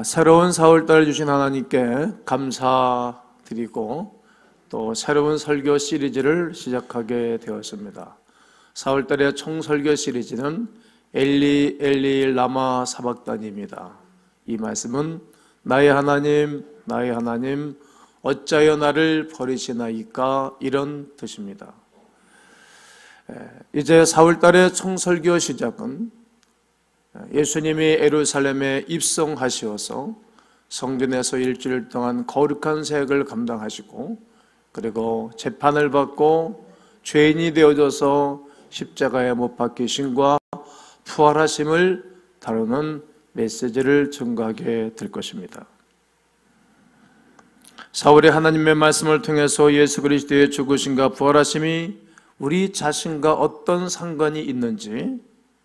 새로운 4월달 주신 하나님께 감사드리고 또 새로운 설교 시리즈를 시작하게 되었습니다. 4월달의 총설교 시리즈는 엘리 엘리 라마 사박단입니다. 이 말씀은 나의 하나님 나의 하나님 어찌하여 나를 버리시나이까, 이런 뜻입니다. 이제 4월달의 총설교 시작은 예수님이 예루살렘에 입성하시어서 성전에서 일주일 동안 거룩한 사역을 감당하시고, 그리고 재판을 받고 죄인이 되어져서 십자가에 못 박히심과 부활하심을 다루는 메시지를 증거하게 될 것입니다. 4월에 하나님의 말씀을 통해서 예수 그리스도의 죽으심과 부활하심이 우리 자신과 어떤 상관이 있는지,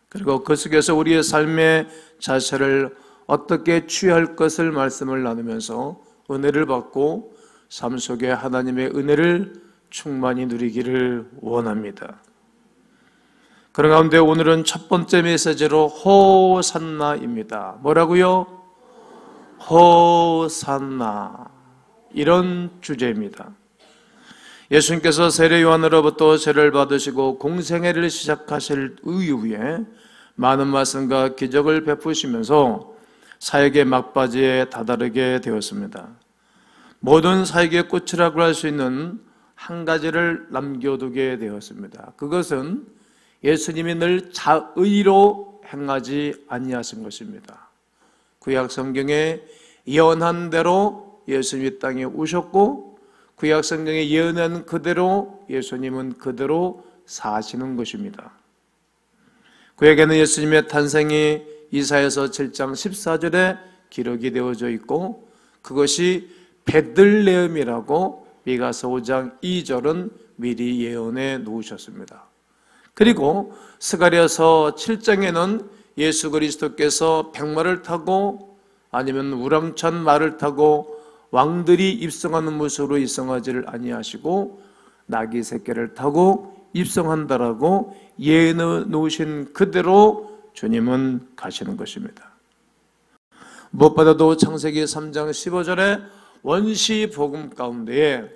그리고 그 속에서 우리의 삶의 자세를 어떻게 취할 것을 말씀을 나누면서 은혜를 받고 삶 속에 하나님의 은혜를 충만히 누리기를 원합니다. 그런 가운데 오늘은 첫 번째 메시지로 호산나입니다. 뭐라고요? 호산나, 이런 주제입니다. 예수님께서 세례 요한으로부터 세례를 받으시고 공생애를 시작하실 이후에 많은 말씀과 기적을 베푸시면서 사역의 막바지에 다다르게 되었습니다. 모든 사역의 꽃이라고 할 수 있는 한 가지를 남겨두게 되었습니다. 그것은 예수님이 늘 자의로 행하지 아니하신 것입니다. 구약 성경에 예언한 대로 예수님이 땅에 오셨고, 구약 성경에 예언한 그대로 예수님은 그대로 사시는 것입니다. 구약에는 예수님의 탄생이 이사야서 7장 14절에 기록이 되어져 있고, 그것이 베들레헴이라고 미가서 5장 2절은 미리 예언해 놓으셨습니다. 그리고 스가랴서 7장에는 예수 그리스도께서 백마를 타고 아니면 우렁찬 말을 타고 왕들이 입성하는 모습으로 입성하지를 아니하시고 나귀 새끼를 타고 입성한다라고 예언해 놓으신 그대로 주님은 가시는 것입니다. 무엇보다도 창세기 3장 15절에 원시 복음 가운데에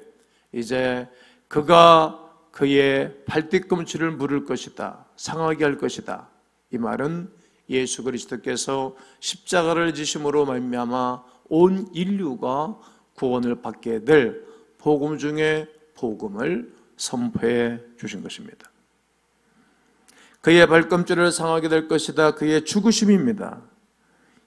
이제 그가 그의 발뒤꿈치를 물을 것이다, 상하게 할 것이다, 이 말은 예수 그리스도께서 십자가를 지심으로 말미암아 온 인류가 구원을 받게 될 복음 중에 복음을 선포해 주신 것입니다. 그의 발꿈치를 상하게 될 것이다, 그의 죽으심입니다.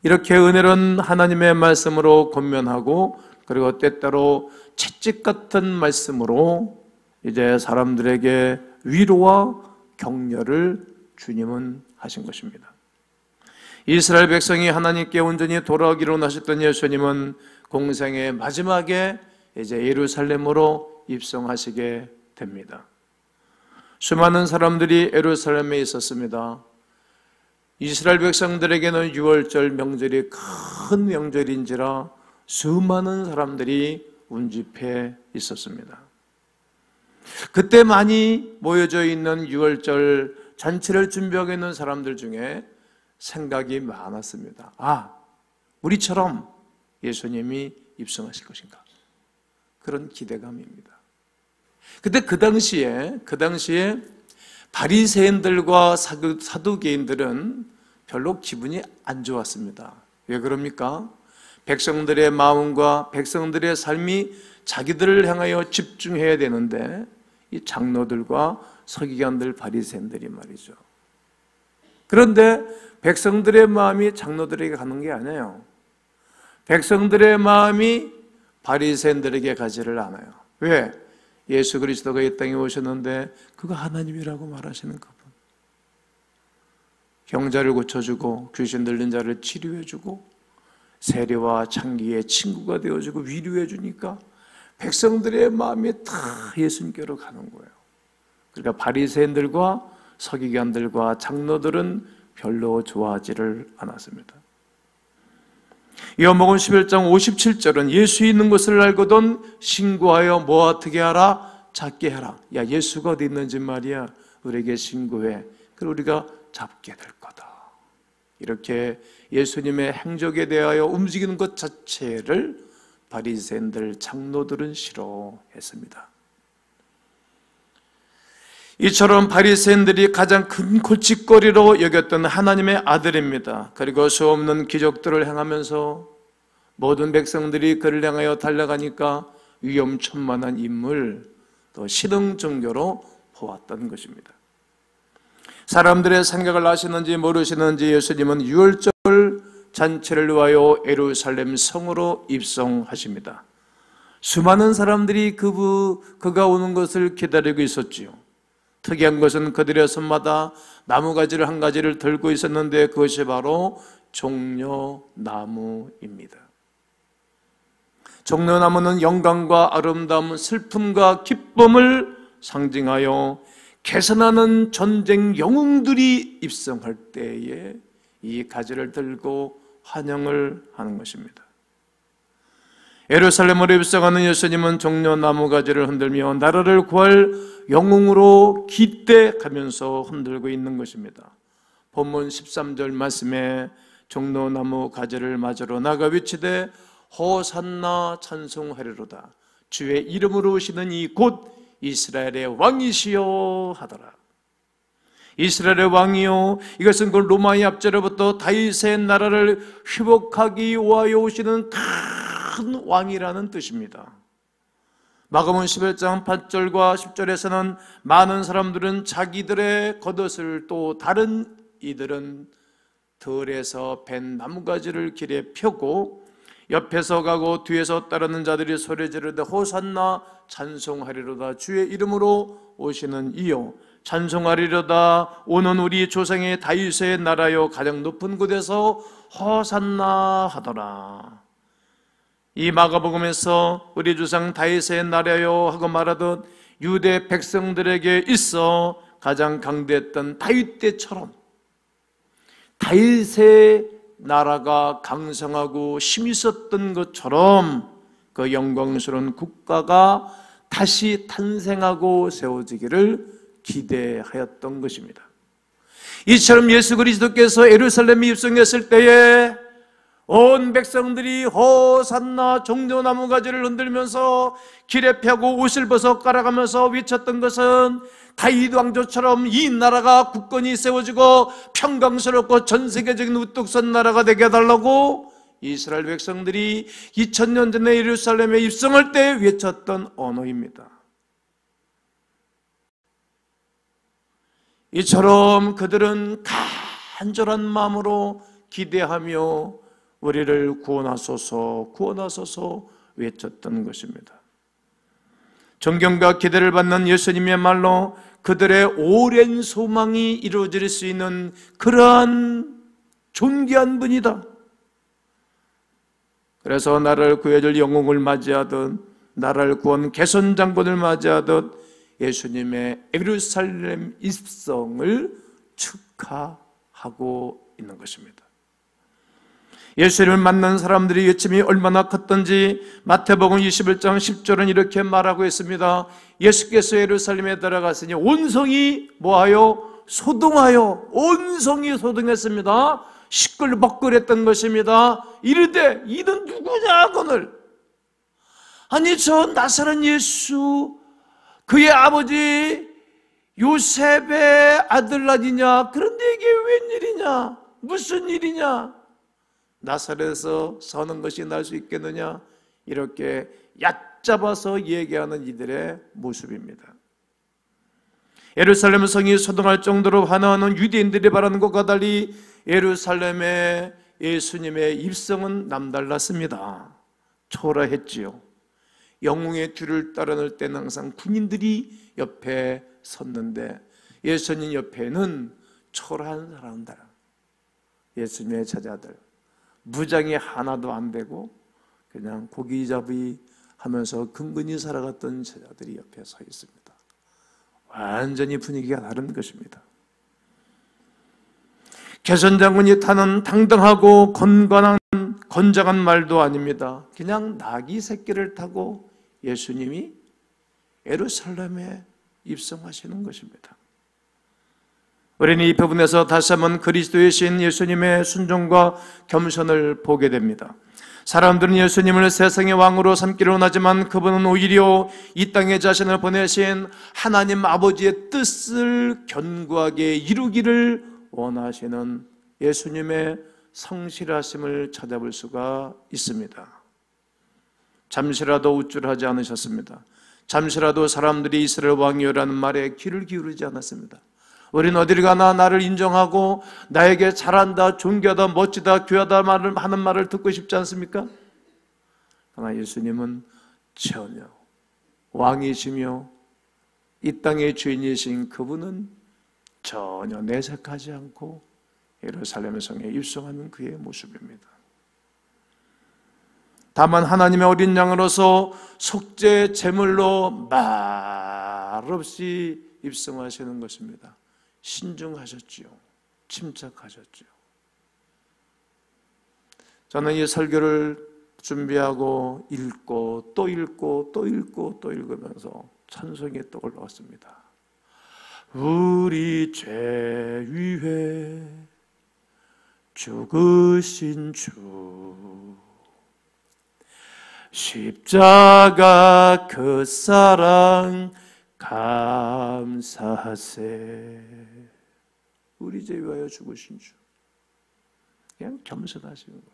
이렇게 은혜로운 하나님의 말씀으로 권면하고, 그리고 때때로 채찍 같은 말씀으로 이제 사람들에게 위로와 격려를 주님은 하신 것입니다. 이스라엘 백성이 하나님께 온전히 돌아오기로 하셨던 예수님은 공생의 마지막에 이제 예루살렘으로 입성하시게 됩니다. 수많은 사람들이 예루살렘에 있었습니다. 이스라엘 백성들에게는 유월절 명절이 큰 명절인지라 수많은 사람들이 운집해 있었습니다. 그때 많이 모여져 있는 유월절 잔치를 준비하고 있는 사람들 중에 생각이 많았습니다. 우리처럼 예수님이 입성하실 것인가, 그런 기대감입니다. 근데 그 당시에 바리새인들과 사두개인들은 별로 기분이 안 좋았습니다. 왜 그럽니까? 백성들의 마음과 백성들의 삶이 자기들을 향하여 집중해야 되는데, 이 장로들과 서기관들, 바리새인들이 말이죠. 그런데 백성들의 마음이 장로들에게 가는 게 아니에요. 백성들의 마음이 바리새인들에게 가지를 않아요. 왜? 예수 그리스도가 이 땅에 오셨는데 그가 하나님이라고 말하시는 그분, 병자를 고쳐주고 귀신 들린 자를 치료해주고 세리와 창기의 친구가 되어주고 위로해주니까 백성들의 마음이 다 예수님께로 가는 거예요. 그러니까 바리새인들과 서기관들과 장로들은 별로 좋아하지를 않았습니다. 요한복음 11장 57절은 예수 있는 것을 알거든 신고하여 뭐 어떻게 하라? 잡게 하라. 야, 예수가 어디 있는지 말이야 우리에게 신고해. 그리고 우리가 잡게 될 거다. 이렇게 예수님의 행적에 대하여 움직이는 것 자체를 바리새인들, 장로들은 싫어했습니다. 이처럼 바리새인들이 가장 큰 골칫거리로 여겼던 하나님의 아들입니다. 그리고 수없는 기적들을 행하면서 모든 백성들이 그를 향하여 달려가니까 위험천만한 인물, 또 신흥 종교로 보았던 것입니다. 사람들의 생각을 아시는지 모르시는지 예수님은 유월절 잔치를 위하여 예루살렘 성으로 입성하십니다. 수많은 사람들이 그가 오는 것을 기다리고 있었지요. 특이한 것은 그들의 손마다 나무가지를 한 가지를 들고 있었는데 그것이 바로 종려나무입니다. 종려나무는 영광과 아름다움, 슬픔과 기쁨을 상징하여 개선하는 전쟁 영웅들이 입성할 때에 이 가지를 들고 환영을 하는 것입니다. 예루살렘으로 입성하는 예수님은 종려나무 가지를 흔들며 나라를 구할 영웅으로 기대하면서 흔들고 있는 것입니다. 본문 13절 말씀에 종려나무 가지를 맞으러 나가 외치되 호산나 찬송하리로다. 주의 이름으로 오시는 이 곧 이스라엘의 왕이시여 하더라. 이스라엘의 왕이요, 이것은 그 로마의 압제로부터 다윗의 나라를 회복하기 위하여 오시는 큰 왕이라는 뜻입니다. 마가복음 11장 8절과 10절에서는 많은 사람들은 자기들의 겉옷을 또 다른 이들은 들에서 벤 나무가지를 길에 펴고 옆에서 가고 뒤에서 따르는 자들이 소리 지르되 호산나 찬송하리로다. 주의 이름으로 오시는 이요 찬송하리로다. 오는 우리 조상의 다윗의 나라요 가장 높은 곳에서 호산나 하더라. 이 마가복음에서 우리 조상 다윗의 나라요 하고 말하듯 유대 백성들에게 있어 가장 강대했던 다윗 때처럼 다윗의 나라가 강성하고 힘이 있었던 것처럼 그 영광스러운 국가가 다시 탄생하고 세워지기를 기대하였던 것입니다. 이처럼 예수 그리스도께서 예루살렘에 입성했을 때에 온 백성들이 호산나 종려나무 가지를 흔들면서 길에 펴고 옷을 벗어 깔아가면서 외쳤던 것은 다윗 왕조처럼 이 나라가 굳건히 세워지고 평강스럽고 전세계적인 우뚝 선 나라가 되게 해달라고 이스라엘 백성들이 2000년 전에 예루살렘에 입성할 때 외쳤던 언어입니다. 이처럼 그들은 간절한 마음으로 기대하며 우리를 구원하소서 구원하소서 외쳤던 것입니다. 존경과 기대를 받는 예수님이야말로 그들의 오랜 소망이 이루어질 수 있는 그러한 존귀한 분이다. 그래서 나라를 구해줄 영웅을 맞이하듯 나라를 구원 개선장군을 맞이하듯 예수님의 예루살렘 입성을 축하하고 있는 것입니다. 예수님을 만난 사람들의 외침이 얼마나 컸던지 마태복음 21장 10절은 이렇게 말하고 있습니다. 예수께서 예루살렘에 들어갔으니 온 성이 뭐하여? 소동하여 온 성이 소동했습니다. 시끌벅글했던 것입니다. 이르되 이는 누구냐 그늘? 아니 저 나사렛 예수 그의 아버지 요셉의 아들 아니냐? 그런데 이게 웬일이냐? 무슨 일이냐? 나사렛에서 서는 것이 날 수 있겠느냐? 이렇게 얕잡아서 얘기하는 이들의 모습입니다. 예루살렘 성이 소동할 정도로 환호하는 유대인들이 바라는 것과 달리 예루살렘의 예수님의 입성은 남달랐습니다. 초라했지요. 영웅의 뒤를 따라올 때는 항상 군인들이 옆에 섰는데 예수님 옆에는 초라한 사람들, 예수님의 제자들, 무장이 하나도 안 되고 그냥 고기잡이 하면서 근근히 살아갔던 제자들이 옆에 서 있습니다. 완전히 분위기가 다른 것입니다. 개선장군이 타는 당당하고 건장한 말도 아닙니다. 그냥 나귀 새끼를 타고 예수님이 예루살렘에 입성하시는 것입니다. 우리는 이 부분에서 다시 한번 그리스도의 신 예수님의 순종과 겸손을 보게 됩니다. 사람들은 예수님을 세상의 왕으로 삼기를 원하지만 그분은 오히려 이 땅에 자신을 보내신 하나님 아버지의 뜻을 견고하게 이루기를 원하시는 예수님의 성실하심을 찾아볼 수가 있습니다. 잠시라도 우쭐하지 않으셨습니다. 잠시라도 사람들이 이스라엘 왕이요라는 말에 귀를 기울이지 않았습니다. 우린 어디를 가나 나를 인정하고 나에게 잘한다, 존귀하다, 멋지다, 귀하다 하는 말을 듣고 싶지 않습니까? 그러나 예수님은 전혀, 왕이시며 이 땅의 주인이신 그분은 전혀 내색하지 않고 예루살렘 성에 입성하는 그의 모습입니다. 다만 하나님의 어린 양으로서 속죄 제물로 말없이 입성하시는 것입니다. 신중하셨지요. 침착하셨지요. 저는 이 설교를 준비하고 읽고 또 읽고 또 읽고 또 읽으면서 찬송이 또 올라왔습니다. 우리 죄 위해 죽으신 주, 십자가 그 사랑 감사하세. 우리 죄 위하여 죽으신 주. 그냥 겸손하시는 거예요.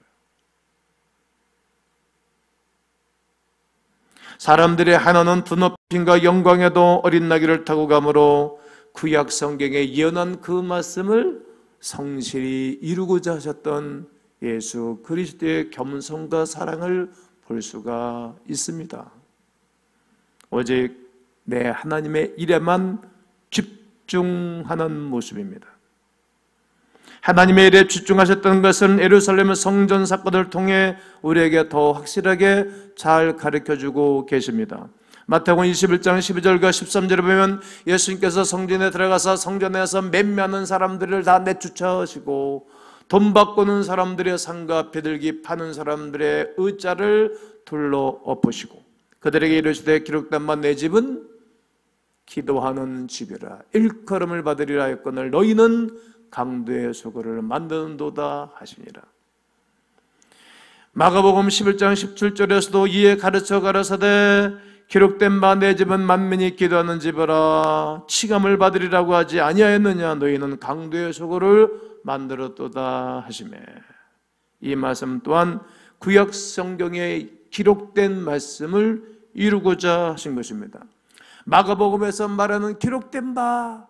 사람들의 하나는 드높임과 영광에도 어린 나귀를 타고 가므로 구약 성경에 예언한 그 말씀을 성실히 이루고자 하셨던 예수 그리스도의 겸손과 사랑을 볼 수가 있습니다. 오직 내 하나님의 일에만 집중하는 모습입니다. 하나님의 일에 집중하셨던 것은 예루살렘 성전 사건을 통해 우리에게 더 확실하게 잘 가르쳐주고 계십니다. 마태복음 21장 12절과 13절에 보면 예수님께서 성전에 들어가서 성전에서 매매하는 사람들을 다 내쫓아오시고 돈 바꾸는 사람들의 상가 비둘기 파는 사람들의 의자를 둘러 엎으시고 그들에게 이르시되 기록된 바 내 집은 기도하는 집이라 일컬음을 받으리라 했거늘 너희는 강도의 소굴을 만드는도다 하시니라. 마가복음 11장 17절에서도 이에 가르쳐 가라사대 기록된 바 내 집은 만민이 기도하는 집이라 치감을 받으리라고 하지 아니하였느냐 너희는 강도의 소굴을 만들었도다 하시매. 이 말씀 또한 구약 성경에 기록된 말씀을 이루고자 하신 것입니다. 마가복음에서 말하는 기록된 바,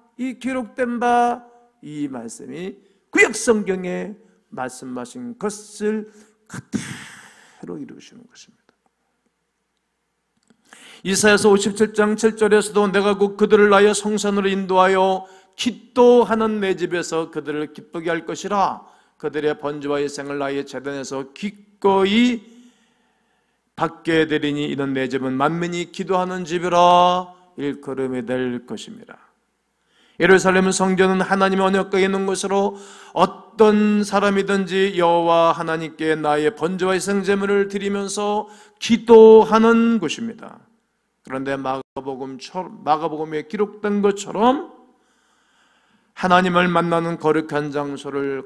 이 말씀이 구약 성경에 말씀하신 것을 그대로 이루시는 것입니다. 이사야서 57장 7절에서도 내가 곧 그들을 나의 성산으로 인도하여 기도하는 내 집에서 그들을 기쁘게 할 것이라 그들의 번제와 희생을 나의 제단에서 기꺼이 받게 되리니 이는 내 집은 만민이 기도하는 집이라 일컬음이 될 것입니다. 예루살렘 성전은 하나님의 언약궤에 있는 것으로 어떤 사람이든지 여호와 하나님께 나의 번제와 희생 제물을 드리면서 기도하는 곳입니다. 그런데 마가복음에 기록된 것처럼 하나님을 만나는 거룩한 장소를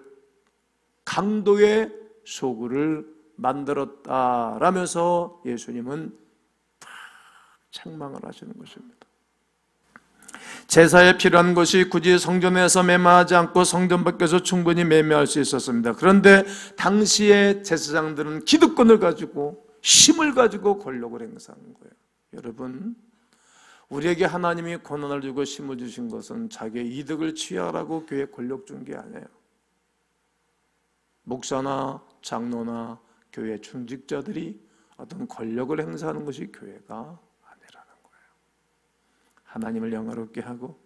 강도의 소굴을 만들었다라면서 예수님은 책망을 하시는 것입니다. 제사에 필요한 것이 굳이 성전에서 매매하지 않고 성전 밖에서 충분히 매매할 수 있었습니다. 그런데 당시의 제사장들은 기득권을 가지고 힘을 가지고 권력을 행사하는 거예요. 여러분, 우리에게 하나님이 권한을 주고 힘을 주신 것은 자기의 이득을 취하라고 교회에 권력 준 게 아니에요. 목사나 장로나 교회 중직자들이 어떤 권력을 행사하는 것이 교회가 아니라는 거예요. 하나님을 영화롭게 하고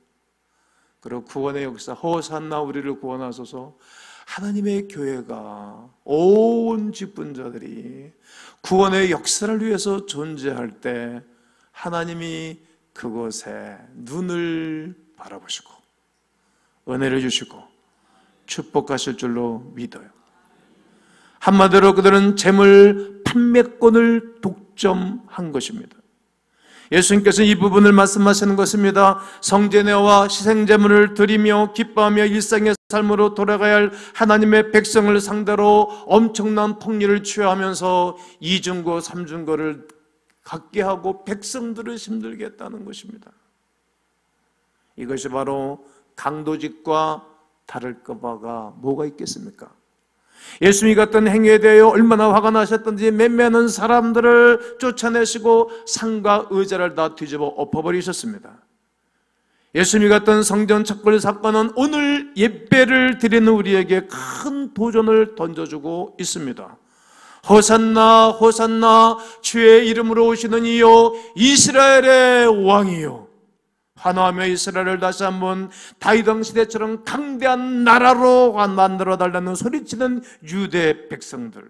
그리고 구원의 역사 호산나 우리를 구원하소서. 하나님의 교회가 온 직분자들이 구원의 역사를 위해서 존재할 때 하나님이 그곳에 눈을 바라보시고 은혜를 주시고 축복하실 줄로 믿어요. 한마디로 그들은 재물 판매권을 독점한 것입니다. 예수님께서 이 부분을 말씀하시는 것입니다. 성전에와 희생제물을 드리며 기뻐하며 일상의 삶으로 돌아가야 할 하나님의 백성을 상대로 엄청난 폭리를 취하면서 이중고 삼중고를 갖게 하고 백성들을 힘들게 했다는 것입니다. 이것이 바로 강도직과 다를 바가 뭐가 있겠습니까? 예수님이 같은 행위에 대하여 얼마나 화가 나셨던지 몇 많은 사람들을 쫓아내시고 상과 의자를 다 뒤집어 엎어버리셨습니다. 예수님이 같은 성전 착벌 사건은 오늘 예배를 드리는 우리에게 큰 도전을 던져주고 있습니다. 호산나 호산나 주의 이름으로 오시는 이요 이스라엘의 왕이요, 환호하며 이스라엘을 다시 한번 다윗 왕 시대처럼 강대한 나라로 만들어달라는 소리치는 유대 백성들,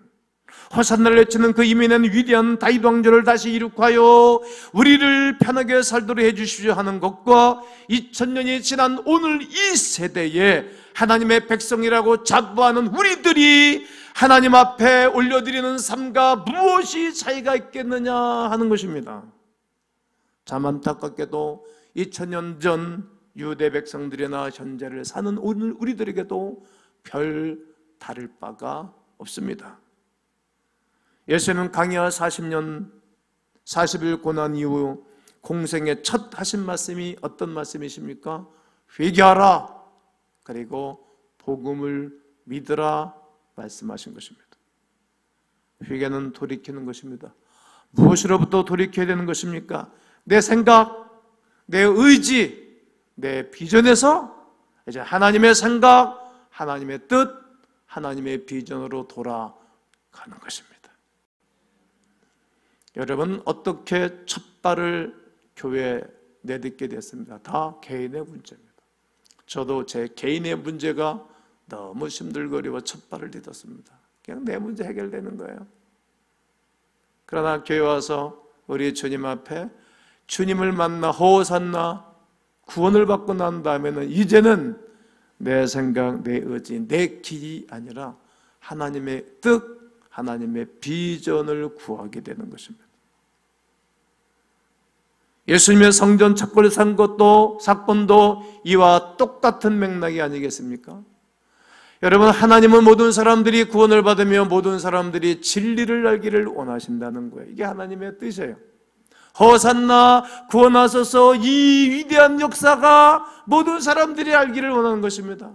호산나를 외치는 그 이민한 위대한 다윗 왕조를 다시 이룩하여 우리를 편하게 살도록 해주십시오 하는 것과 2000년이 지난 오늘 이 세대에 하나님의 백성이라고 자부하는 우리들이 하나님 앞에 올려드리는 삶과 무엇이 차이가 있겠느냐 하는 것입니다. 참 안타깝게도 2000년 전 유대 백성들이나 현재를 사는 오늘 우리들에게도 별 다를 바가 없습니다. 예수님은 강야 40년 40일 고난 이후 공생의 첫 하신 말씀이 어떤 말씀이십니까? 회개하라, 그리고 복음을 믿으라 말씀하신 것입니다. 회개는 돌이키는 것입니다. 무엇으로부터 돌이켜야 되는 것입니까? 내 생각, 내 의지, 내 비전에서 이제 하나님의 생각, 하나님의 뜻, 하나님의 비전으로 돌아가는 것입니다. 여러분, 어떻게 첫 발을 교회에 내딛게 됐습니다. 다 개인의 문제입니다. 저도 제 개인의 문제가 너무 힘들거리고 첫 발을 디뎠습니다. 그냥 내 문제 해결되는 거예요. 그러나 교회 와서 우리 주님 앞에 주님을 만나 호산나 구원을 받고 난 다음에는 이제는 내 생각, 내 의지, 내 길이 아니라 하나님의 뜻, 하나님의 비전을 구하게 되는 것입니다. 예수님의 성전 착벌을 사건도 이와 똑같은 맥락이 아니겠습니까? 여러분, 하나님은 모든 사람들이 구원을 받으며 모든 사람들이 진리를 알기를 원하신다는 거예요. 이게 하나님의 뜻이에요. 호산나 구원하소서, 이 위대한 역사가 모든 사람들이 알기를 원하는 것입니다.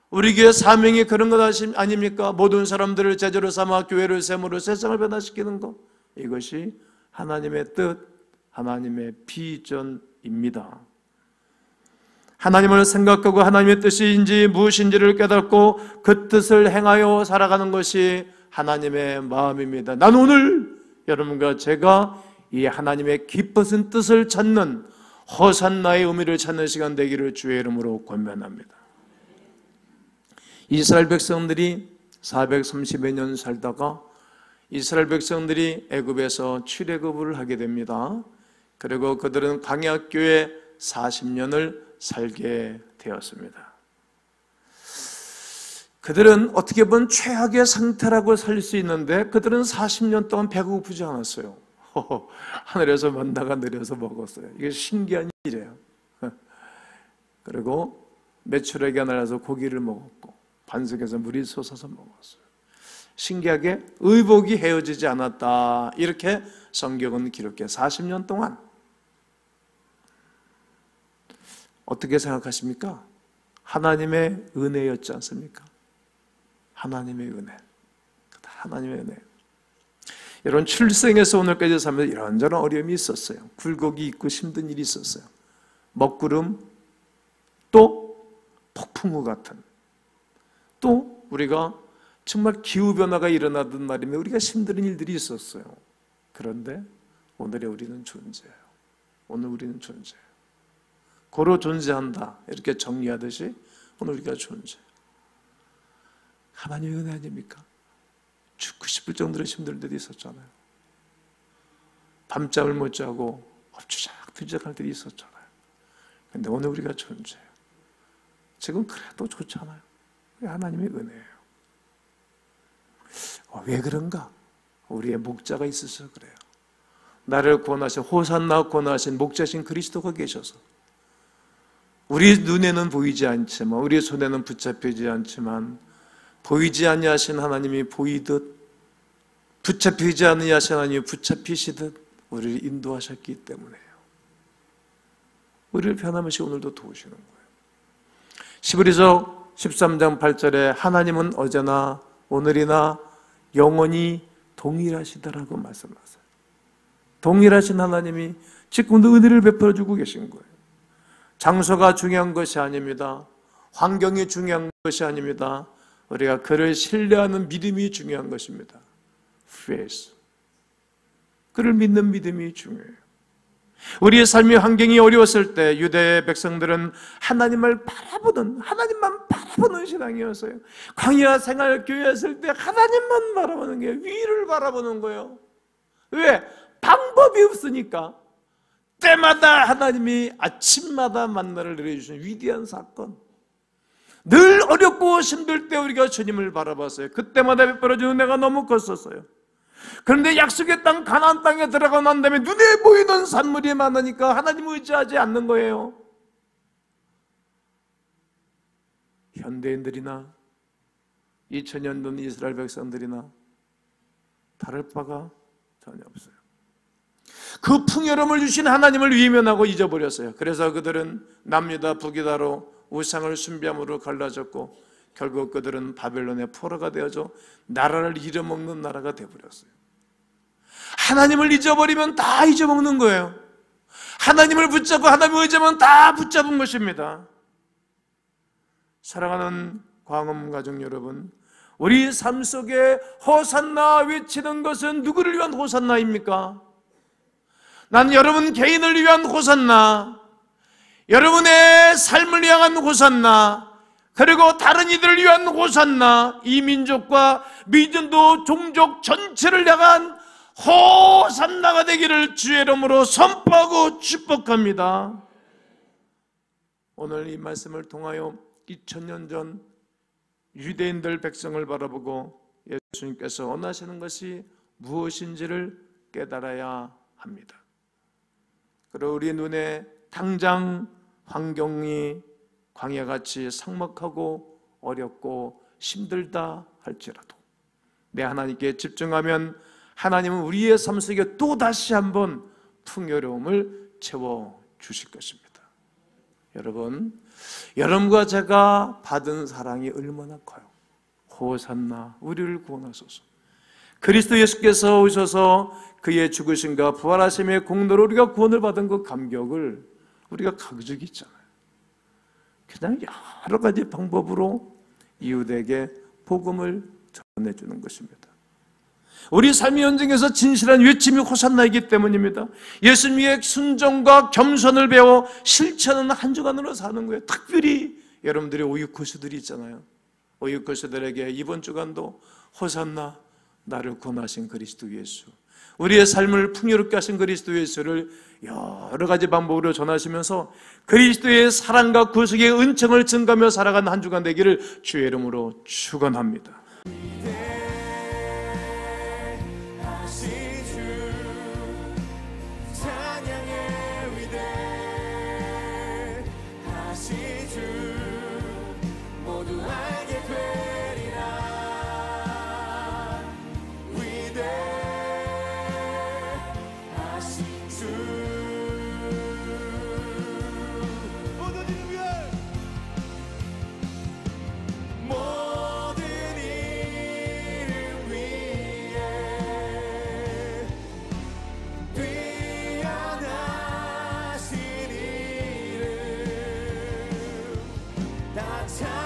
우리 교회 사명이 그런 것 아닙니까? 모든 사람들을 제자로 삼아 교회를 셈으로 세상을 변화시키는 것. 이것이 하나님의 뜻, 하나님의 비전입니다. 하나님을 생각하고 하나님의 뜻인지 무엇인지를 깨닫고 그 뜻을 행하여 살아가는 것이 하나님의 마음입니다. 난 오늘 여러분과 제가 이 하나님의 기쁘신 뜻을 찾는 호산나의 의미를 찾는 시간 되기를 주의 이름으로 권면합니다. 이스라엘 백성들이 430여 년 살다가 이스라엘 백성들이 애굽에서 출애굽을 하게 됩니다. 그리고 그들은 광야교에 40년을 살게 되었습니다. 그들은 어떻게 보면 최악의 상태라고 살릴 수 있는데 그들은 40년 동안 배가 고프지 않았어요. 하늘에서 만나가 내려서 먹었어요. 이게 신기한 일이에요. 그리고 메추라기가 날아서 고기를 먹었고 반석에서 물이 솟아서 먹었어요. 신기하게 의복이 헤어지지 않았다, 이렇게 성경은 기록해 40년 동안. 어떻게 생각하십니까? 하나님의 은혜였지 않습니까? 하나님의 은혜. 하나님의 은혜. 여러분, 출생에서 오늘까지 살면서 이런저런 어려움이 있었어요. 굴곡이 있고 힘든 일이 있었어요. 먹구름, 또 폭풍우 같은, 또 우리가 정말 기후변화가 일어나던 말이면 우리가 힘든 일들이 있었어요. 그런데 오늘의 우리는 존재해요. 오늘 우리는 존재해요. 고로 존재한다, 이렇게 정리하듯이 오늘 우리가 존재해요. 하나님의 은혜 아닙니까? 죽고 싶을 정도로 힘들 때도 있었잖아요. 밤잠을 못 자고 엎치락뒤적할 때도 있었잖아요. 그런데 오늘 우리가 존재해요. 지금 그래도 좋잖아요. 하나님의 은혜예요. 왜 그런가? 우리의 목자가 있어서 그래요. 나를 구원하신, 호산나 구원하신 목자신 그리스도가 계셔서 우리 눈에는 보이지 않지만, 우리 손에는 붙잡히지 않지만 보이지 아니하신 하나님이 보이듯, 붙잡히지 아니하신 하나님이 붙잡히시듯 우리를 인도하셨기 때문에요. 우리를 변함없이 오늘도 도우시는 거예요. 히브리서 13장 8절에 하나님은 어제나 오늘이나 영원히 동일하시다라고 말씀하세요. 동일하신 하나님이 지금도 은혜를 베풀어 주고 계신 거예요. 장소가 중요한 것이 아닙니다. 환경이 중요한 것이 아닙니다. 우리가 그를 신뢰하는 믿음이 중요한 것입니다. Faith. 그를 믿는 믿음이 중요해요. 우리의 삶의 환경이 어려웠을 때 유대의 백성들은 하나님을 바라보는, 하나님만 바라보는 신앙이었어요. 광야 생활 교회였을 때 하나님만 바라보는 게, 위를 바라보는 거예요. 왜? 방법이 없으니까. 때마다 하나님이 아침마다 만나를 내려주시는 위대한 사건. 늘 어렵고 힘들 때 우리가 주님을 바라봤어요. 그때마다 베풀어주는 은혜가 너무 컸었어요. 그런데 약속의 땅 가나안 땅에 들어가고 난 다음에 눈에 보이는 산물이 많으니까 하나님을 의지하지 않는 거예요. 현대인들이나 2000년 전 이스라엘 백성들이나 다를 바가 전혀 없어요. 그 풍요로움을 주신 하나님을 외면하고 잊어버렸어요. 그래서 그들은 남유다 북유다로 우상을 숭배함으로 갈라졌고 결국 그들은 바벨론의 포로가 되어져 나라를 잃어먹는 나라가 되어버렸어요. 하나님을 잊어버리면 다 잊어먹는 거예요. 하나님을 붙잡고 하나님을 의지하면 다 붙잡은 것입니다. 사랑하는 광음 가족 여러분, 우리 삶 속에 호산나 외치는 것은 누구를 위한 호산나입니까? 난 여러분 개인을 위한 호산나, 여러분의 삶을 향한 호산나, 그리고 다른 이들을 위한 호산나, 이 민족과 믿음도 종족 전체를 향한 호산나가 되기를 주의 이름으로 선포하고 축복합니다. 오늘 이 말씀을 통하여 2000년 전 유대인들 백성을 바라보고 예수님께서 원하시는 것이 무엇인지를 깨달아야 합니다. 그리고 우리 눈에 당장 환경이 광야같이 삭막하고 어렵고 힘들다 할지라도 내 하나님께 집중하면 하나님은 우리의 삶 속에 또다시 한번 풍요로움을 채워주실 것입니다. 여러분, 여러분과 제가 받은 사랑이 얼마나 커요. 호산나, 우리를 구원하소서. 그리스도 예수께서 오셔서 그의 죽으심과 부활하심의 공로로 우리가 구원을 받은 그 감격을 우리가 가지고 있잖아요. 그냥 여러 가지 방법으로 이웃에게 복음을 전해주는 것입니다. 우리 삶의 현장에서 진실한 외침이 호산나이기 때문입니다. 예수님의 순종과 겸손을 배워 실천하는 한 주간으로 사는 거예요. 특별히 여러분들의 오유코스들이 있잖아요. 오유코스들에게 이번 주간도 호산나, 나를 구원하신 그리스도 예수, 우리의 삶을 풍요롭게 하신 그리스도 예수를 여러 가지 방법으로 전하시면서 그리스도의 사랑과 구속의 은총을 증가하며 살아가는 한 주간 되기를 주의 이름으로 축원합니다. time